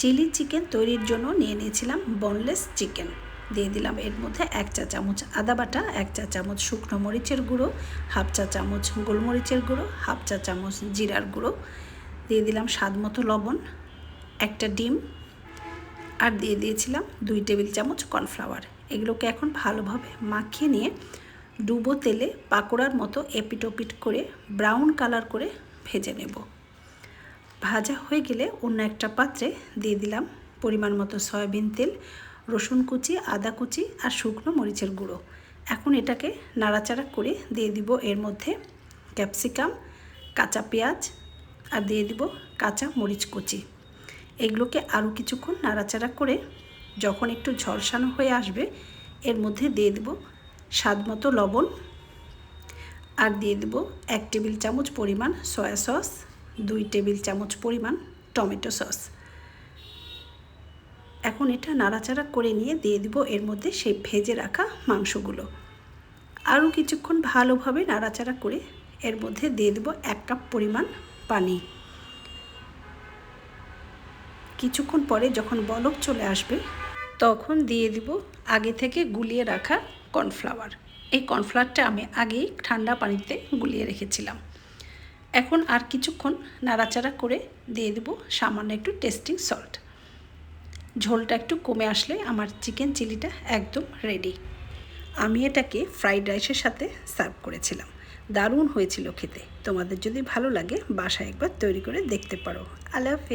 Chilli chicken তৈরির জন্য নিয়ে নিয়েছিলাম বোনলেস চিকেন। দিয়ে দিলাম এর মধ্যে 1 চা চামচ আদা বাটা, 1 চা চামচ শুকনো মরিচের গুঁড়ো, হাফ চা চামচ গোলমরিচের গুঁড়ো, হাফ চা চামচ জিরার গুঁড়ো, দিয়ে দিলাম স্বাদ মতো লবণ, একটা ডিম, আর দিয়ে দিয়েছিলাম 2 টেবিল চামচ কর্নফ্লাওয়ার। এগুলোকে এখন ভালোভাবে মাখিয়ে নিয়ে ডুবো তেলে পাকোড়ার মতো এপিট ওপিট করে ব্রাউন কালার করে ভেজে নেব। ভাজা হয়ে গেলে অন্য একটা পাত্রে দিয়ে দিলাম পরিমাণ মতো সয়াবিন তেল, রসুন কুচি, আদা কুচি আর শুকনো মরিচের গুঁড়ো। এখন এটাকে নাড়াচাড়া করে দিয়ে দিব এর মধ্যে ক্যাপসিকাম, কাঁচা পেঁয়াজ আর দিয়ে দিব কাঁচা মরিচ কুচি। এগুলোকে আরও কিছুক্ষণ নাড়াচাড়া করে যখন একটু ঝলসানো হয়ে আসবে এর মধ্যে দিয়ে দেব স্বাদ মতো লবণ, আর দিয়ে দেব 1 টেবিল চামচ পরিমাণ সয়া সস, 2 টেবিল চামচ পরিমাণ টমেটো সস। এখন এটা নাড়াচাড়া করে নিয়ে দিয়ে দিব এর মধ্যে সেই ভেজে রাখা মাংসগুলো। আরও কিছুক্ষণ ভালোভাবে নাড়াচাড়া করে এর মধ্যে দিয়ে দেব 1 কাপ পরিমাণ পানি। কিছুক্ষণ পরে যখন বলক চলে আসবে তখন দিয়ে দিব আগে থেকে গুলিয়ে রাখা কর্নফ্লাওয়ার। এই কর্নফ্লাওয়ারটা আমি আগেই ঠান্ডা পানিতে গুলিয়ে রেখেছিলাম। এখন আর কিছুক্ষণ নাড়াচাড়া করে দিয়ে দেব সামান্য একটু টেস্টিং সল্ট। ঝোলটা একটু কমে আসলে আমার চিকেন চিলিটা একদম রেডি। আমি এটাকে ফ্রাইড রাইসের সাথে সার্ভ করেছিলাম। দারুণ হয়েছিল খেতে। তোমাদের যদি ভালো লাগে বাসায় একবার তৈরি করে দেখতে পারো। আল্লাহ হাফেজ।